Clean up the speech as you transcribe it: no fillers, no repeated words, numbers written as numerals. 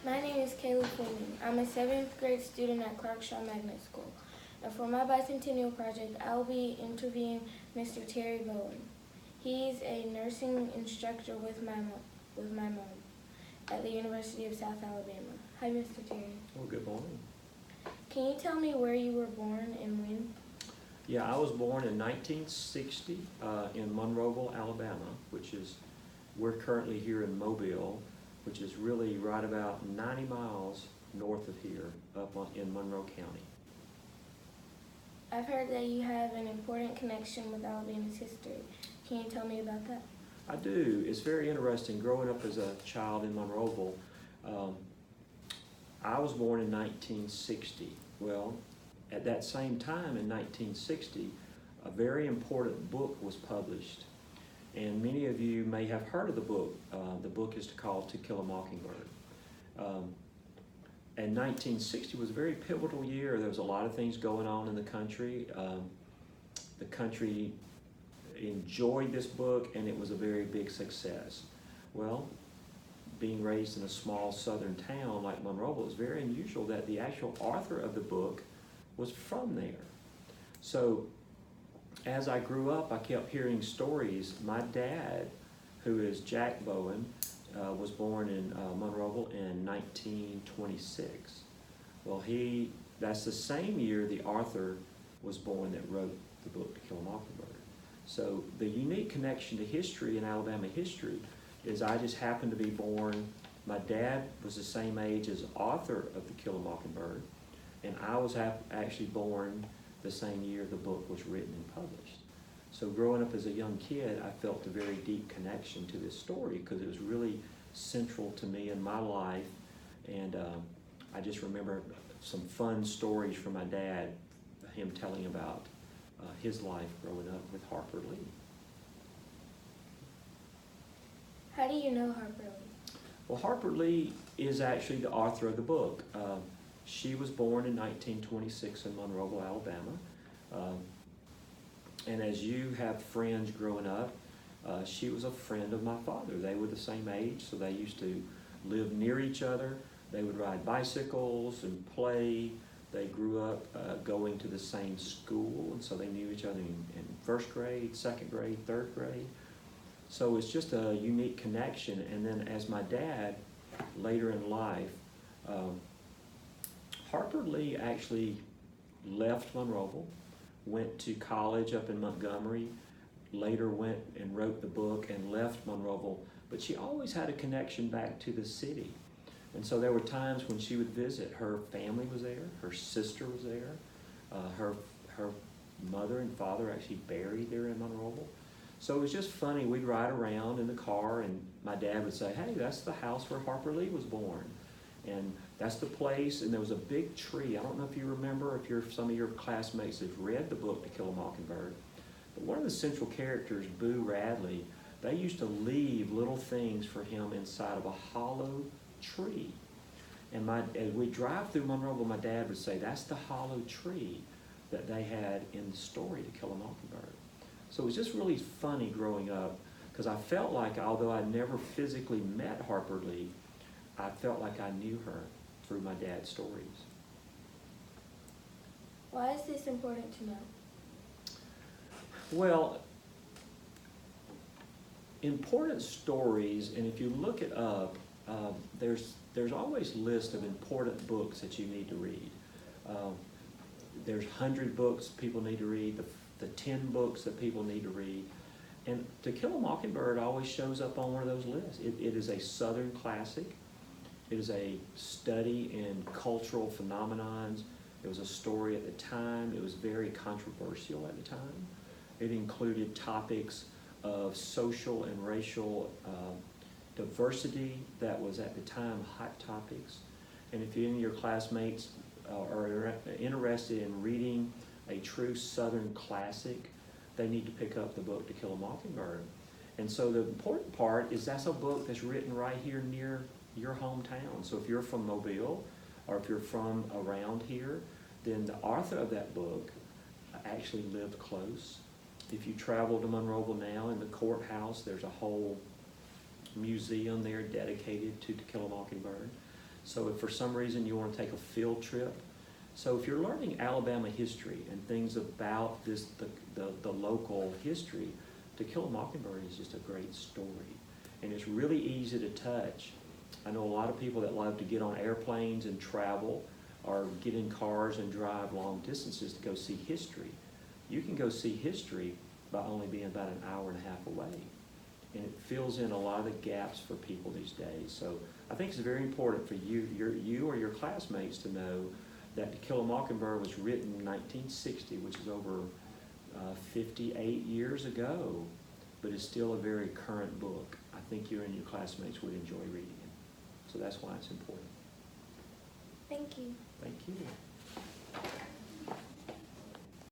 My name is Kaylee Fleming. I'm a 7th grade student at Clarkshaw Magnet School. And for my bicentennial project, I will be interviewing Mr. Terry Bowen. He's a nursing instructor with my mom at the University of South Alabama. Hi, Mr. Terry. Well, good morning. Can you tell me where you were born and when? Yeah, I was born in 1960 in Monroeville, Alabama, which is, we're currently here in Mobile, which is really right about 90 miles north of here, in Monroe County. I've heard that you have an important connection with Alabama's history. Can you tell me about that? I do. It's very interesting. Growing up as a child in Monroeville, I was born in 1960. Well, at that same time in 1960, a very important book was published. And many of you may have heard of the book. The book is called To Kill a Mockingbird. And 1960 was a very pivotal year. There was a lot of things going on in the country. The country enjoyed this book, and it was a very big success. Well, being raised in a small southern town like Monroeville, it's very unusual that the actual author of the book was from there. So as I grew up, I kept hearing stories. My dad, who is Jack Bowen, was born in Monroeville in 1926. Well, that's the same year the author was born that wrote the book To Kill a Mockingbird. So the unique connection to history in Alabama history is I just happened to be born. My dad was the same age as the author of To Kill a Mockingbird, and I was actually born the same year the book was written and published. So growing up as a young kid, I felt a very deep connection to this story because it was really central to me in my life. And I just remember some fun stories from my dad, him telling about his life growing up with Harper Lee. How do you know Harper Lee? Well, Harper Lee is actually the author of the book. She was born in 1926 in Monroeville, Alabama. And as you have friends growing up, she was a friend of my father. They were the same age, so they used to live near each other. They would ride bicycles and play. They grew up going to the same school, and so they knew each other in first grade, second grade, third grade. So it's just a unique connection. And then as my dad, later in life, Harper Lee actually left Monroeville, went to college up in Montgomery, later went and wrote the book and left Monroeville, but she always had a connection back to the city. And so there were times when she would visit. Her family was there, her sister was there, her mother and father actually buried there in Monroeville. So it was just funny. We'd ride around in the car, and my dad would say, "Hey, that's the house where Harper Lee was born. And that's the place," and there was a big tree. I don't know if you remember, if some of your classmates have read the book To Kill a Mockingbird, but one of the central characters, Boo Radley, they used to leave little things for him inside of a hollow tree. And as we drive through Monroeville, my dad would say, "That's the hollow tree that they had in the story To Kill a Mockingbird." So it was just really funny growing up, because I felt like, although I never physically met Harper Lee, I felt like I knew her through my dad's stories. Why is this important to know? Well, important stories, and if you look it up, there's always a list of important books that you need to read. There's 100 books people need to read, the 10 books that people need to read. And To Kill a Mockingbird always shows up on one of those lists. It is a Southern classic. It is a study in cultural phenomenons. It was a story at the time. It was very controversial at the time. It included topics of social and racial diversity that was at the time hot topics. And if any of your classmates are interested in reading a true Southern classic, they need to pick up the book To Kill a Mockingbird. And so the important part is that's a book that's written right here near your hometown. So if you're from Mobile, or if you're from around here, then the author of that book actually lived close. If you travel to Monroeville now, in the courthouse, there's a whole museum there dedicated to Kill a Mockingbird. So if for some reason you want to take a field trip, so if you're learning Alabama history and things about the local history, To Kill a Mockingbird is just a great story. And it's really easy to touch. I know a lot of people that love to get on airplanes and travel or get in cars and drive long distances to go see history. You can go see history by only being about an hour and a half away. And it fills in a lot of the gaps for people these days. So I think it's very important for you or your classmates to know that To Kill a Mockingbird was written in 1960, which is over 58 years ago, but it's still a very current book. I think you and your classmates would enjoy reading it. So that's why it's important. Thank you. Thank you.